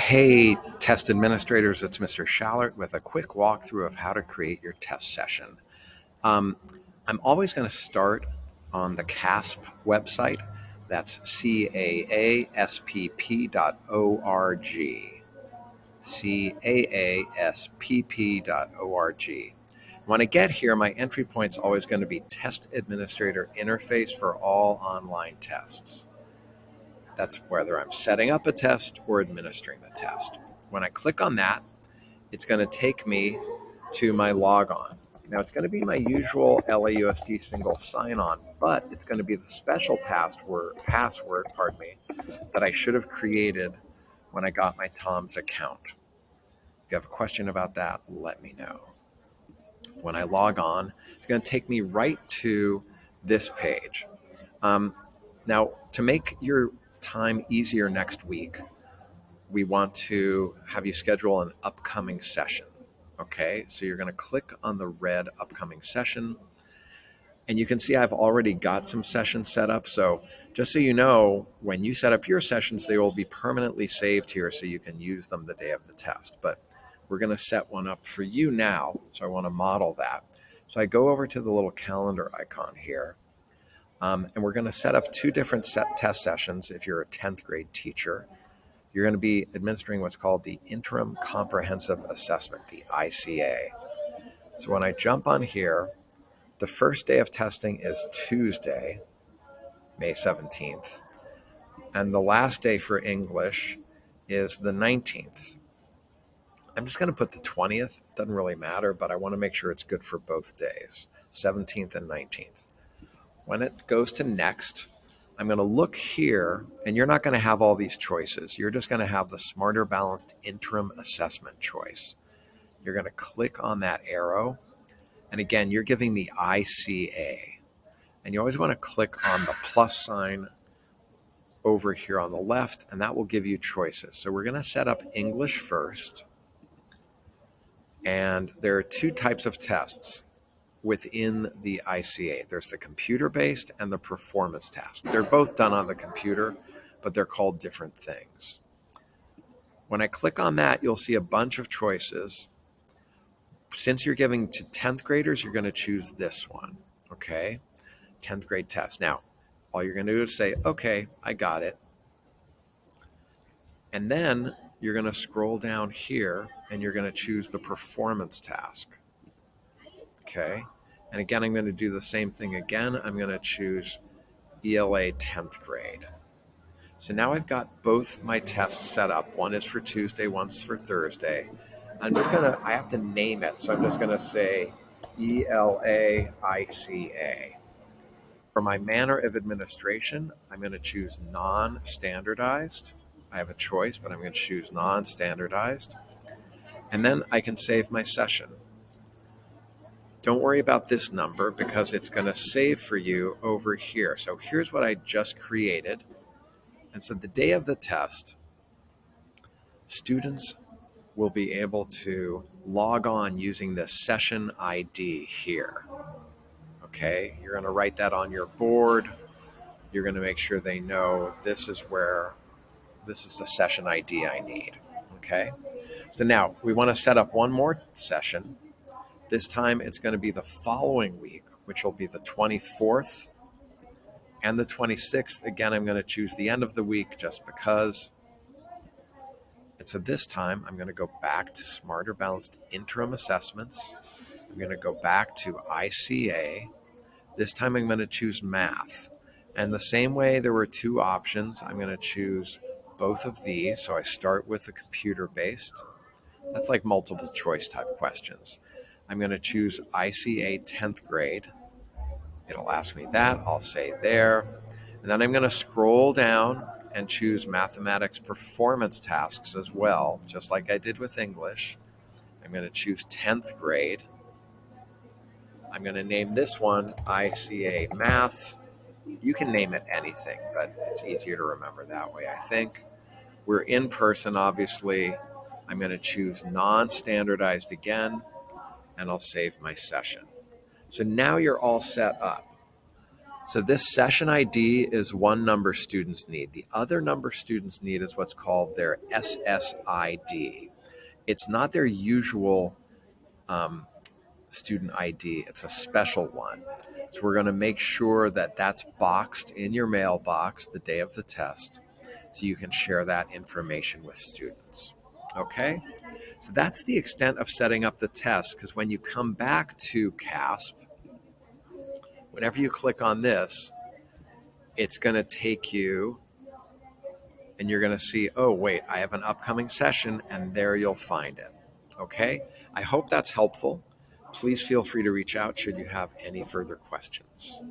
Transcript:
Hey, test administrators, it's Mr. Schallert with a quick walkthrough of how to create your test session. Um, I'm always going to start on the CASP website. That's caaspp.org. caaspp.org. When I get here, my entry point is always going to be Test Administrator Interface for all online tests. That's whether I'm setting up a test or administering the test. When I click on that, it's going to take me to my logon. Now, it's going to be my usual LAUSD single sign-on, but it's going to be the special password, that I should have created when I got my Tom's account. If you have a question about that, let me know. When I log on, it's going to take me right to this page. Now, to make your time easier next week, we want to have you schedule an upcoming session. Okay, so you're going to click on the red upcoming session, and you can see I've already got some sessions set up. So just so you know, when you set up your sessions, they will be permanently saved here so you can use them the day of the test. But we're going to set one up for you now, so I want to model that. So I go over to the little calendar icon here. And we're going to set up two different test sessions if you're a 10th grade teacher. You're going to be administering what's called the Interim Comprehensive Assessment, the ICA. So when I jump on here, the first day of testing is Tuesday, May 17th. And the last day for English is the 19th. I'm just going to put the 20th. It doesn't really matter, but I want to make sure it's good for both days, 17th and 19th. When it goes to next, I'm going to look here, and you're not going to have all these choices. You're just going to have the Smarter Balanced Interim Assessment choice. You're going to click on that arrow, and again, you're giving the ICA. And you always want to click on the plus sign over here on the left, and that will give you choices. So we're going to set up English first, and there are two types of tests within the ICA. There's the computer-based and the performance task. They're both done on the computer, but they're called different things. When I click on that, you'll see a bunch of choices. Since you're giving to 10th graders, you're going to choose this one, okay? 10th grade test. Now, all you're going to do is say, okay, I got it. And then you're going to scroll down here, and you're going to choose the performance task. Okay, and again, I'm going to do the same thing again. I'm going to choose ELA 10th grade. So now I've got both my tests set up. One is for Tuesday, one's for Thursday. I have to name it. So I'm just going to say ELA ICA. For my manner of administration, I'm going to choose non-standardized. I have a choice, but I'm going to choose non-standardized. And then I can save my session. Don't worry about this number because it's going to save for you over here. So here's what I just created. And so the day of the test, students will be able to log on using the session ID here. Okay, you're going to write that on your board. You're going to make sure they know this is the session ID I need. Okay, so now we want to set up one more session. This time it's going to be the following week, which will be the 24th and the 26th. Again, I'm going to choose the end of the week just because. And so this time I'm going to go back to Smarter Balanced Interim Assessments. I'm going to go back to ICA. This time I'm going to choose Math. And the same way there were two options, I'm going to choose both of these. So I start with the computer-based. That's like multiple choice type questions. I'm going to choose ICA 10th grade. It'll ask me that. I'll say there. And then I'm going to scroll down and choose mathematics performance tasks as well, just like I did with English. I'm going to choose 10th grade. I'm going to name this one ICA Math. You can name it anything, but it's easier to remember that way, I think. We're in person, obviously. I'm going to choose non-standardized again, and I'll save my session. So now you're all set up. So this session ID is one number students need. The other number students need is what's called their SSID. It's not their usual student ID. It's a special one. So we're going to make sure that that's boxed in your mailbox the day of the test so you can share that information with students. Okay? So that's the extent of setting up the test, because when you come back to CASP, whenever you click on this, it's going to take you and you're going to see, oh, wait, I have an upcoming session, and there you'll find it. Okay? I hope that's helpful. Please feel free to reach out should you have any further questions.